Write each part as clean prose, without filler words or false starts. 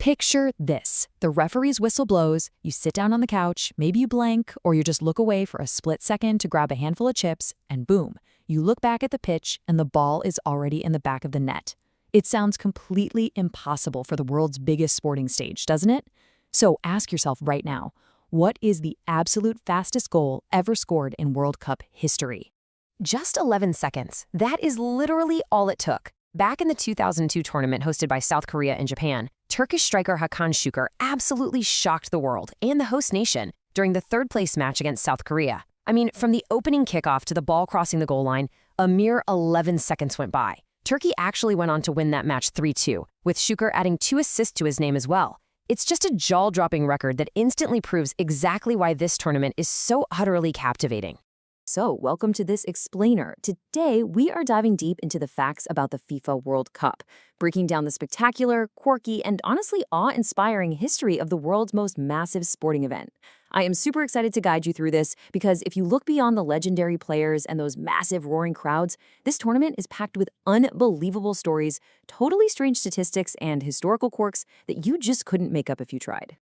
Picture this. The referee's whistle blows, you sit down on the couch, maybe you blank, or you just look away for a split second to grab a handful of chips, and boom, you look back at the pitch and the ball is already in the back of the net. It sounds completely impossible for the world's biggest sporting stage, doesn't it? So ask yourself right now, what is the absolute fastest goal ever scored in World Cup history? Just 11 seconds. That is literally all it took. Back in the 2002 tournament hosted by South Korea and Japan, Turkish striker Hakan Şükür absolutely shocked the world and the host nation during the third-place match against South Korea. I mean, from the opening kickoff to the ball crossing the goal line, a mere 11 seconds went by. Turkey actually went on to win that match 3-2, with Şükür adding 2 assists to his name as well. It's just a jaw-dropping record that instantly proves exactly why this tournament is so utterly captivating. So, welcome to this explainer. Today, we are diving deep into the facts about the FIFA World Cup, breaking down the spectacular, quirky, and honestly awe-inspiring history of the world's most massive sporting event. I am super excited to guide you through this because if you look beyond the legendary players and those massive roaring crowds, this tournament is packed with unbelievable stories, totally strange statistics, and historical quirks that you just couldn't make up if you tried.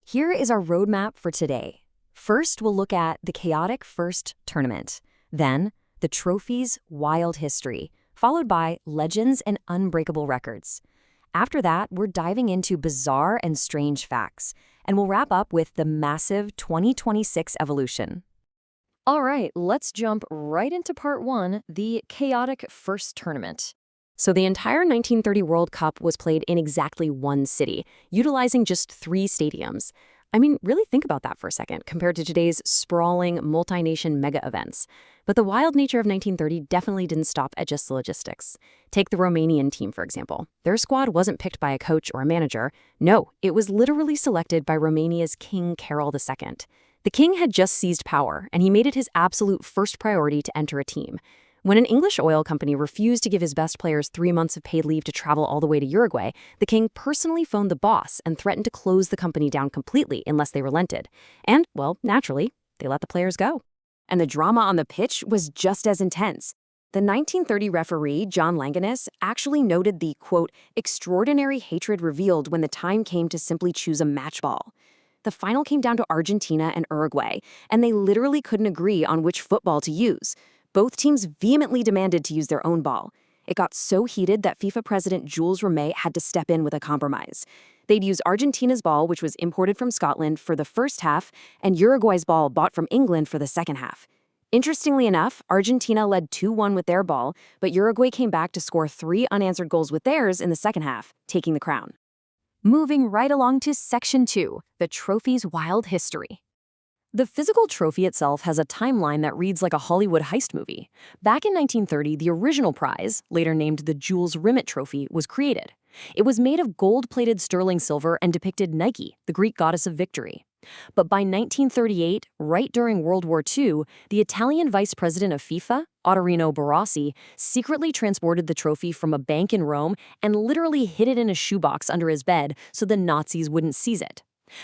Here is our roadmap for today. First, we'll look at the chaotic first tournament, then the trophy's wild history, followed by legends and unbreakable records. After that, we're diving into bizarre and strange facts, and we'll wrap up with the massive 2026 evolution. All right, let's jump right into part 1, the chaotic first tournament. So the entire 1930 World Cup was played in exactly one city, utilizing just 3 stadiums. I mean, really think about that for a second, compared to today's sprawling, multi-nation mega events. But the wild nature of 1930 definitely didn't stop at just the logistics. Take the Romanian team, for example. Their squad wasn't picked by a coach or a manager. No, it was literally selected by Romania's King Carol II. The king had just seized power, and he made it his absolute first priority to enter a team. When an English oil company refused to give his best players 3 months of paid leave to travel all the way to Uruguay, the king personally phoned the boss and threatened to close the company down completely unless they relented. And, well, naturally, they let the players go. And the drama on the pitch was just as intense. The 1930 referee, John Langenus, actually noted the, quote, extraordinary hatred revealed when the time came to simply choose a match ball. The final came down to Argentina and Uruguay, and they literally couldn't agree on which football to use. Both teams vehemently demanded to use their own ball. It got so heated that FIFA president Jules Rimet had to step in with a compromise. They'd use Argentina's ball, which was imported from Scotland, for the first half, and Uruguay's ball bought from England for the second half. Interestingly enough, Argentina led 2-1 with their ball, but Uruguay came back to score 3 unanswered goals with theirs in the second half, taking the crown. Moving right along to Section 2, the trophy's wild history. The physical trophy itself has a timeline that reads like a Hollywood heist movie. Back in 1930, the original prize, later named the Jules Rimet Trophy, was created. It was made of gold-plated sterling silver and depicted Nike, the Greek goddess of victory. But by 1938, right during World War II, the Italian vice president of FIFA, Ottorino Barossi, secretly transported the trophy from a bank in Rome and literally hid it in a shoebox under his bed so the Nazis wouldn't seize it.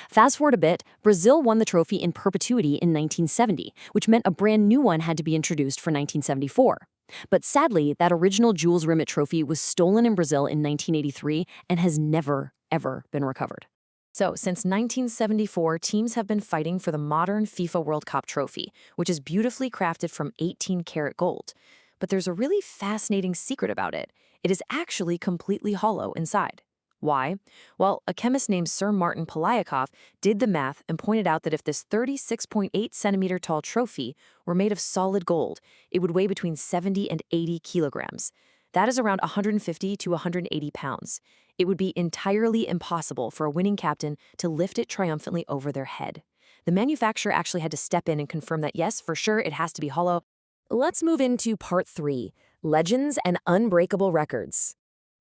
Fast forward a bit, Brazil won the trophy in perpetuity in 1970, which meant a brand new one had to be introduced for 1974. But sadly, that original Jules Rimet trophy was stolen in Brazil in 1983 and has never, ever been recovered. So, since 1974, teams have been fighting for the modern FIFA World Cup trophy, which is beautifully crafted from 18-karat gold. But there's a really fascinating secret about it. It is actually completely hollow inside. Why? Well, a chemist named Sir Martin Polyakov did the math and pointed out that if this 36.8-centimeter tall trophy were made of solid gold, it would weigh between 70 and 80 kilograms. That is around 150 to 180 pounds. It would be entirely impossible for a winning captain to lift it triumphantly over their head. The manufacturer actually had to step in and confirm that yes, for sure, it has to be hollow. Let's move into part 3, legends and unbreakable records.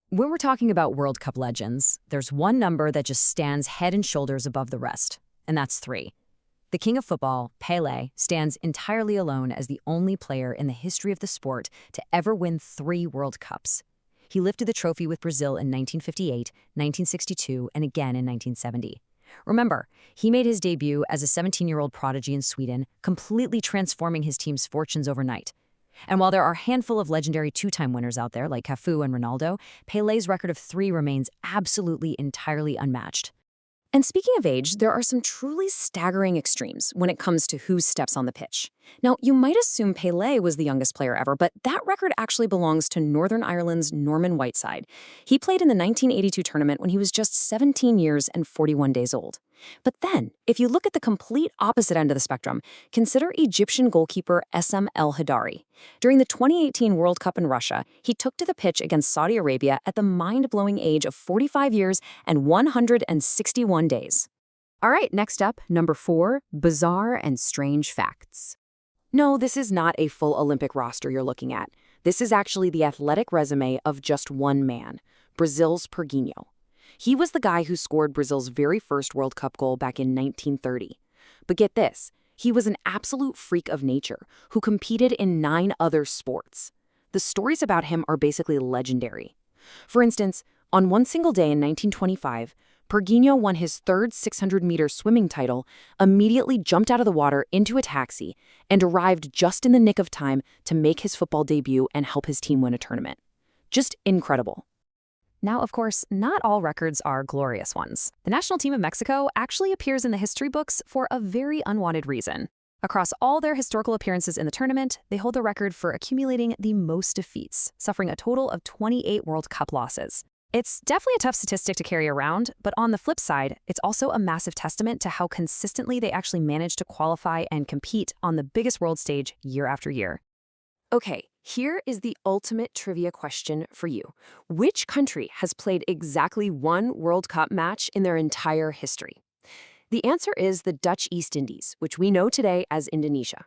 When we're talking about World Cup legends, there's one number that just stands head and shoulders above the rest, and that's 3. The king of football, Pelé, stands entirely alone as the only player in the history of the sport to ever win 3 World Cups. He lifted the trophy with Brazil in 1958, 1962, and again in 1970. Remember, he made his debut as a 17-year-old prodigy in Sweden, completely transforming his team's fortunes overnight. And while there are a handful of legendary two-time winners out there like Cafu and Ronaldo, Pelé's record of 3 remains absolutely entirely unmatched. And speaking of age, there are some truly staggering extremes when it comes to who steps on the pitch. Now, you might assume Pelé was the youngest player ever, but that record actually belongs to Northern Ireland's Norman Whiteside. He played in the 1982 tournament when he was just 17 years and 41 days old. But then, if you look at the complete opposite end of the spectrum, consider Egyptian goalkeeper Essam El Hadari. During the 2018 World Cup in Russia, he took to the pitch against Saudi Arabia at the mind-blowing age of 45 years and 161 days. All right, next up, number 4, bizarre and strange facts. No, this is not a full Olympic roster you're looking at. This is actually the athletic resume of just one man, Brazil's Perguinho. He was the guy who scored Brazil's very first World Cup goal back in 1930. But get this, he was an absolute freak of nature who competed in 9 other sports. The stories about him are basically legendary. For instance, on one single day in 1925, Perguinho won his 3rd 600-meter swimming title, immediately jumped out of the water into a taxi, and arrived just in the nick of time to make his football debut and help his team win a tournament. Just incredible. Now, of course, not all records are glorious ones. The national team of Mexico actually appears in the history books for a very unwanted reason. Across all their historical appearances in the tournament, they hold the record for accumulating the most defeats, suffering a total of 28 World Cup losses. It's definitely a tough statistic to carry around, but on the flip side, it's also a massive testament to how consistently they actually manage to qualify and compete on the biggest world stage year after year. Okay, here is the ultimate trivia question for you. Which country has played exactly one World Cup match in their entire history? The answer is the Dutch East Indies, which we know today as Indonesia.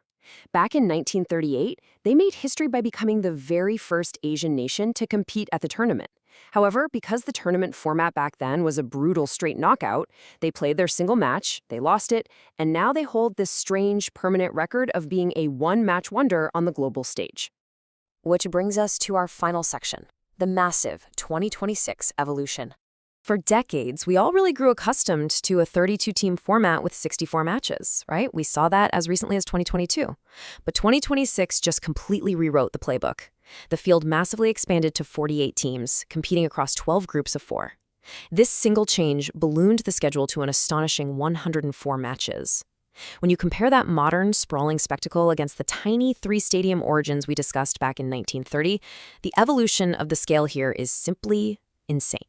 Back in 1938, they made history by becoming the very first Asian nation to compete at the tournament. However, because the tournament format back then was a brutal straight knockout, they played their single match, they lost it, and now they hold this strange, permanent record of being a one-match wonder on the global stage. Which brings us to our final section, the massive 2026 evolution. For decades, we all really grew accustomed to a 32-team format with 64 matches, right? We saw that as recently as 2022. But 2026 just completely rewrote the playbook. The field massively expanded to 48 teams, competing across 12 groups of 4. This single change ballooned the schedule to an astonishing 104 matches. When you compare that modern, sprawling spectacle against the tiny 3-stadium origins we discussed back in 1930, the evolution of the scale here is simply insane.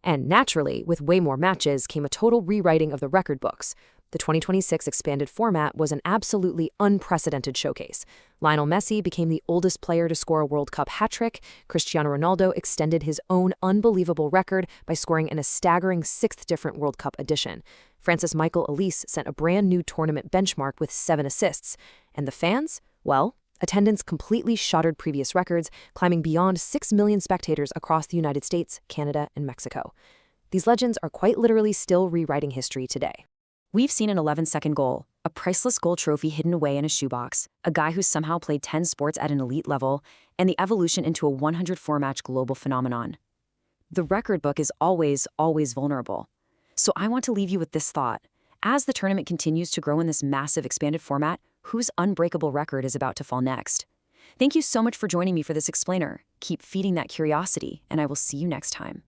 And naturally, with way more matches came a total rewriting of the record books. The 2026 expanded format was an absolutely unprecedented showcase. Lionel Messi became the oldest player to score a World Cup hat-trick. Cristiano Ronaldo extended his own unbelievable record by scoring in a staggering 6th different World Cup edition. Francis Michael Elise set a brand new tournament benchmark with 7 assists. And the fans? Well, attendance completely shattered previous records, climbing beyond 6 million spectators across the United States, Canada, and Mexico. These legends are quite literally still rewriting history today. We've seen an 11-second goal, a priceless gold trophy hidden away in a shoebox, a guy who somehow played 10 sports at an elite level, and the evolution into a 104-match global phenomenon. The record book is always vulnerable. So I want to leave you with this thought. As the tournament continues to grow in this massive expanded format, whose unbreakable record is about to fall next? Thank you so much for joining me for this explainer. Keep feeding that curiosity, and I will see you next time.